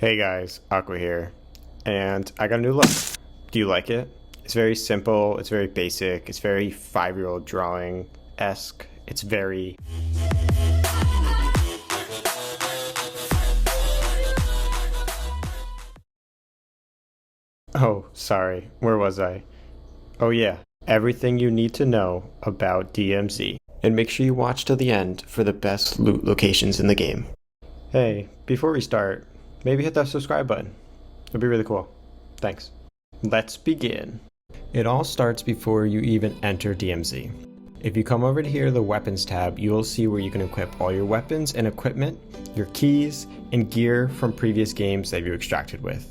Hey guys, Aqua here, and I got a new look. Do you like it? It's very simple, it's very basic, it's very 5-year-old drawing-esque, it's very... Oh, sorry, where was I? Oh yeah, everything you need to know about DMZ. And make sure you watch till the end for the best loot locations in the game. Hey, before we start, maybe hit that subscribe button. It'd be really cool. Thanks. Let's begin. It all starts before you even enter DMZ. If you come over to here, the weapons tab, you will see where you can equip all your weapons and equipment, your keys, and gear from previous games that you extracted with.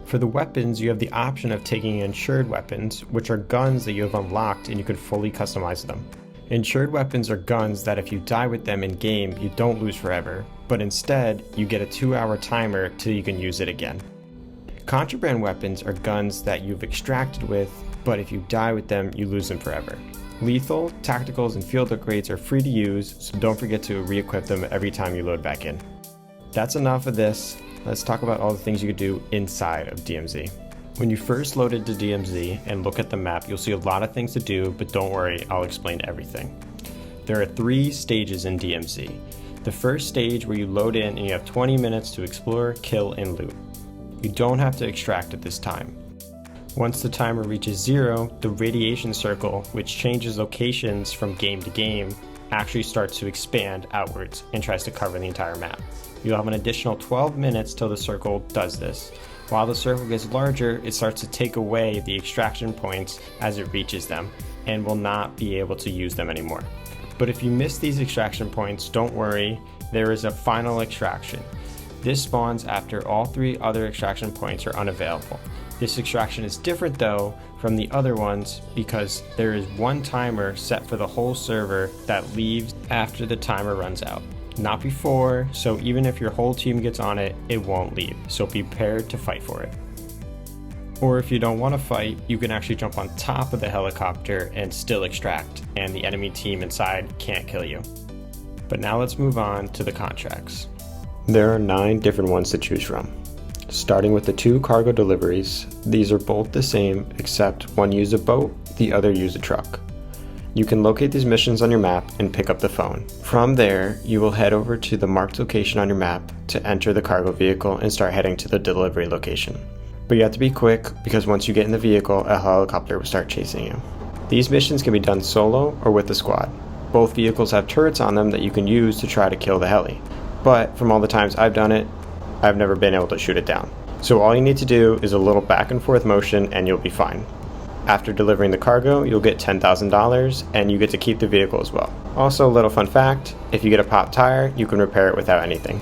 For the weapons, you have the option of taking insured weapons, which are guns that you have unlocked and you can fully customize them. Insured weapons are guns that if you die with them in game, you don't lose forever, but instead, you get a 2-hour timer till you can use it again. Contraband weapons are guns that you've extracted with, but if you die with them, you lose them forever. Lethal, tacticals, and field upgrades are free to use, so don't forget to re-equip them every time you load back in. That's enough of this. Let's talk about all the things you could do inside of DMZ. When you first load into DMZ and look at the map, you'll see a lot of things to do, but don't worry, I'll explain everything. There are 3 stages in DMZ. The first stage where you load in and you have 20 minutes to explore, kill, and loot. You don't have to extract at this time. Once the timer reaches 0, the radiation circle, which changes locations from game to game, actually starts to expand outwards and tries to cover the entire map. You'll have an additional 12 minutes till the circle does this. While the circle gets larger, it starts to take away the extraction points as it reaches them, and will not be able to use them anymore. But if you miss these extraction points, don't worry, there is a final extraction. This spawns after all 3 other extraction points are unavailable. This extraction is different though from the other ones because there is one timer set for the whole server that leaves after the timer runs out. Not before, so even if your whole team gets on it, it won't leave, so be prepared to fight for it. Or if you don't want to fight, you can actually jump on top of the helicopter and still extract, and the enemy team inside can't kill you. But now let's move on to the contracts. There are 9 different ones to choose from. Starting with the 2 cargo deliveries, these are both the same except one uses a boat, the other uses a truck. You can locate these missions on your map and pick up the phone. From there, you will head over to the marked location on your map to enter the cargo vehicle and start heading to the delivery location. But you have to be quick because once you get in the vehicle, a helicopter will start chasing you. These missions can be done solo or with a squad. Both vehicles have turrets on them that you can use to try to kill the heli. But from all the times I've done it, I've never been able to shoot it down. So all you need to do is a little back and forth motion and you'll be fine. After delivering the cargo, you'll get $10,000 and you get to keep the vehicle as well. Also, a little fun fact, if you get a popped tire, you can repair it without anything.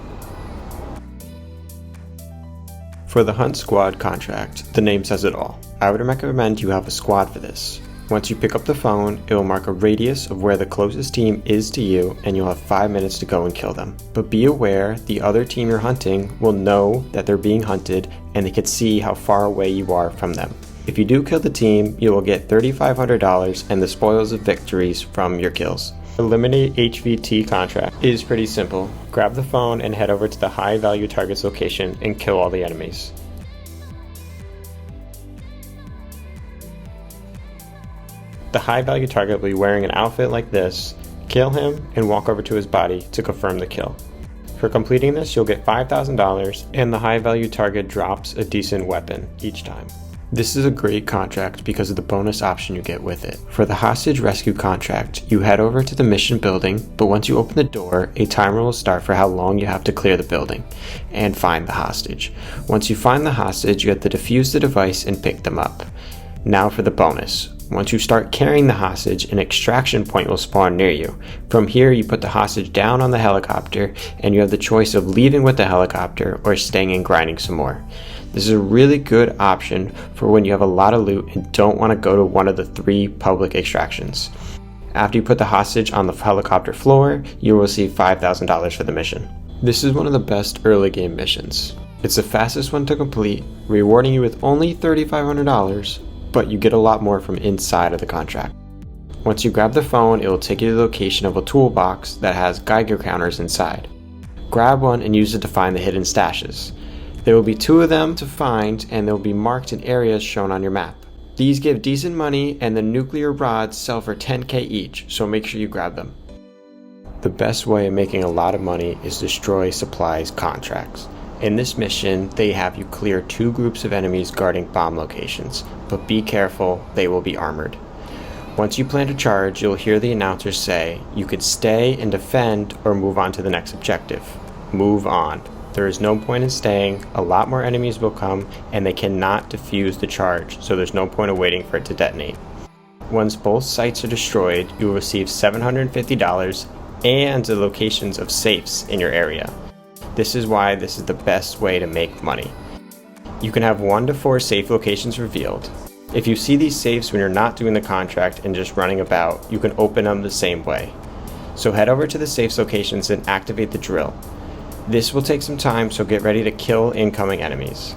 For the Hunt Squad contract, the name says it all. I would recommend you have a squad for this. Once you pick up the phone, it will mark a radius of where the closest team is to you and you'll have 5 minutes to go and kill them. But be aware, the other team you're hunting will know that they're being hunted and they can see how far away you are from them. If you do kill the team, you will get $3,500 and the spoils of victories from your kills. Eliminate HVT contract is pretty simple. Grab the phone and head over to the high value targets location and kill all the enemies. The high value target will be wearing an outfit like this. Kill him and walk over to his body to confirm the kill. For completing this, you'll get $5,000 and the high value target drops a decent weapon each time. This is a great contract because of the bonus option you get with it. For the hostage rescue contract, you head over to the mission building, but once you open the door, a timer will start for how long you have to clear the building and find the hostage. Once you find the hostage, you have to defuse the device and pick them up. Now for the bonus. Once you start carrying the hostage, an extraction point will spawn near you. From here, you put the hostage down on the helicopter, and you have the choice of leaving with the helicopter or staying and grinding some more. This is a really good option for when you have a lot of loot and don't want to go to one of the 3 public extractions. After you put the hostage on the helicopter floor, you will receive $5,000 for the mission. This is one of the best early game missions. It's the fastest one to complete, rewarding you with only $3,500, but you get a lot more from inside of the contract. Once you grab the phone, it will take you to the location of a toolbox that has Geiger counters inside. Grab one and use it to find the hidden stashes. There will be 2 of them to find, and they will be marked in areas shown on your map. These give decent money, and the nuclear rods sell for 10k each, so make sure you grab them. The best way of making a lot of money is destroy supplies contracts. In this mission, they have you clear 2 groups of enemies guarding bomb locations, but be careful, they will be armored. Once you plant a charge, you'll hear the announcer say you could stay and defend or move on to the next objective. Move on. There is no point in staying, a lot more enemies will come, and they cannot defuse the charge, so there's no point of waiting for it to detonate. Once both sites are destroyed, you will receive $750 and the locations of safes in your area. This is why this is the best way to make money. You can have 1 to 4 safe locations revealed. If you see these safes when you're not doing the contract and just running about, you can open them the same way. So head over to the safes locations and activate the drill. This will take some time, so get ready to kill incoming enemies.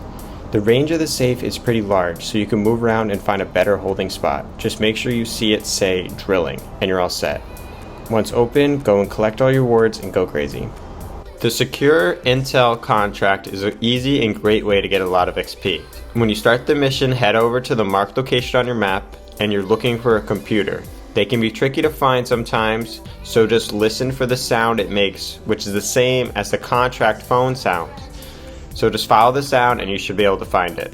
The range of the safe is pretty large, so you can move around and find a better holding spot. Just make sure you see it say drilling, and you're all set. Once open, go and collect all your rewards and go crazy. The secure intel contract is an easy and great way to get a lot of XP. When you start the mission, head over to the marked location on your map, and you're looking for a computer. They can be tricky to find sometimes, so just listen for the sound it makes, which is the same as the contract phone sounds. So just follow the sound and you should be able to find it.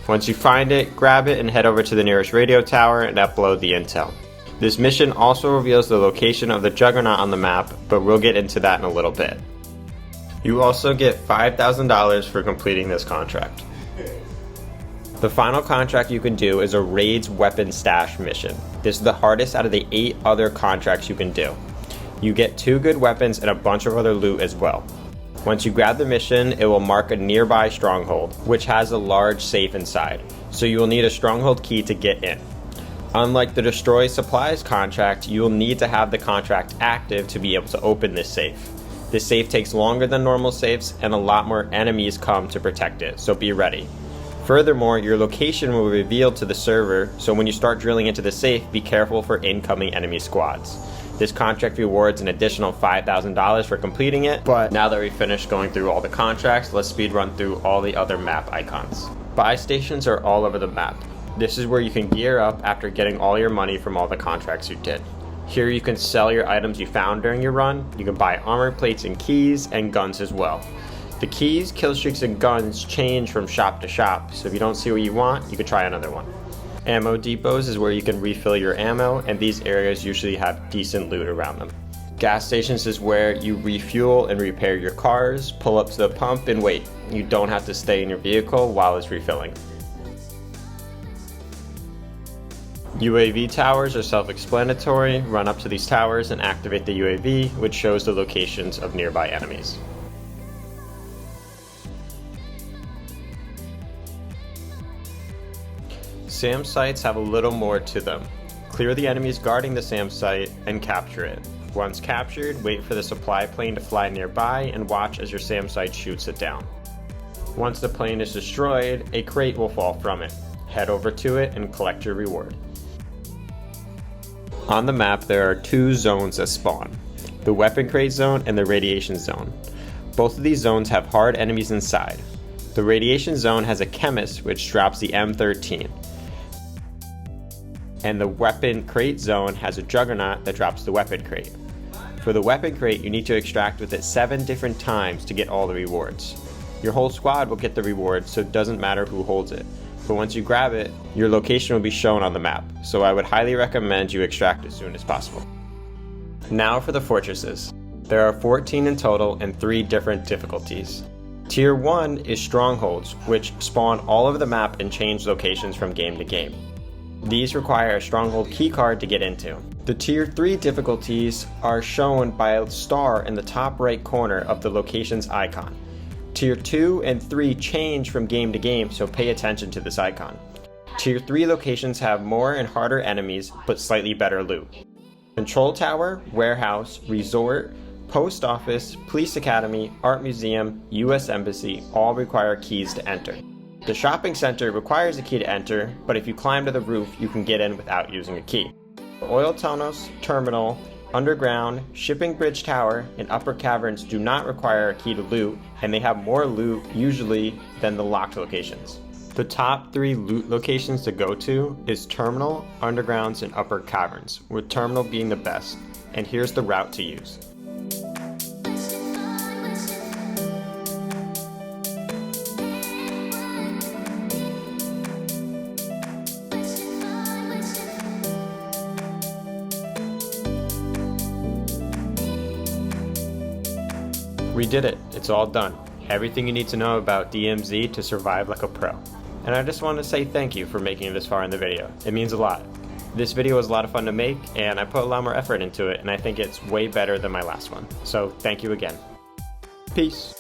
Once you find it, grab it and head over to the nearest radio tower and upload the intel. This mission also reveals the location of the Juggernaut on the map, but we'll get into that in a little bit. You also get $5,000 for completing this contract. The final contract you can do is a Raids Weapon Stash mission. This is the hardest out of the 8 other contracts you can do. You get 2 good weapons and a bunch of other loot as well. Once you grab the mission, it will mark a nearby stronghold, which has a large safe inside, so you will need a stronghold key to get in. Unlike the Destroy Supplies contract, you will need to have the contract active to be able to open this safe. This safe takes longer than normal safes, and a lot more enemies come to protect it, so be ready. Furthermore, your location will be revealed to the server, so when you start drilling into the safe, be careful for incoming enemy squads. This contract rewards an additional $5,000 for completing it, but now that we've finished going through all the contracts, let's speed run through all the other map icons. Buy stations are all over the map. This is where you can gear up after getting all your money from all the contracts you did. Here you can sell your items you found during your run. You can buy armor plates and keys and guns as well. The keys, kill streaks, and guns change from shop to shop, so if you don't see what you want, you can try another one. Ammo depots is where you can refill your ammo, and these areas usually have decent loot around them. Gas stations is where you refuel and repair your cars, pull up to the pump, and wait. You don't have to stay in your vehicle while it's refilling. UAV towers are self-explanatory. Run up to these towers and activate the UAV, which shows the locations of nearby enemies. SAM sites have a little more to them. Clear the enemies guarding the SAM site and capture it. Once captured, wait for the supply plane to fly nearby and watch as your SAM site shoots it down. Once the plane is destroyed, a crate will fall from it. Head over to it and collect your reward. On the map, there are 2 zones that spawn, the weapon crate zone and the radiation zone. Both of these zones have hard enemies inside. The radiation zone has a chemist which drops the M13. And the weapon crate zone has a juggernaut that drops the weapon crate. For the weapon crate, you need to extract with it 7 different times to get all the rewards. Your whole squad will get the reward, so it doesn't matter who holds it. But once you grab it, your location will be shown on the map, so I would highly recommend you extract as soon as possible. Now for the fortresses. There are 14 in total and 3 different difficulties. Tier 1 is strongholds, which spawn all over the map and change locations from game to game. These require a stronghold keycard to get into. The Tier 3 difficulties are shown by a star in the top right corner of the location's icon. Tier 2 and 3 change from game to game, so pay attention to this icon. Tier 3 locations have more and harder enemies, but slightly better loot. Control Tower, Warehouse, Resort, Post Office, Police Academy, Art Museum, US Embassy all require keys to enter. The shopping center requires a key to enter, but if you climb to the roof, you can get in without using a key. Oil tunnels, terminal, underground, shipping bridge tower, and upper caverns do not require a key to loot, and they have more loot usually than the locked locations. The top 3 loot locations to go to is terminal, undergrounds, and upper caverns, with terminal being the best, and here's the route to use. We did it, it's all done. Everything you need to know about DMZ to survive like a pro. And I just want to say thank you for making it this far in the video. It means a lot. This video was a lot of fun to make, and I put a lot more effort into it, and I think it's way better than my last one. So thank you again. Peace.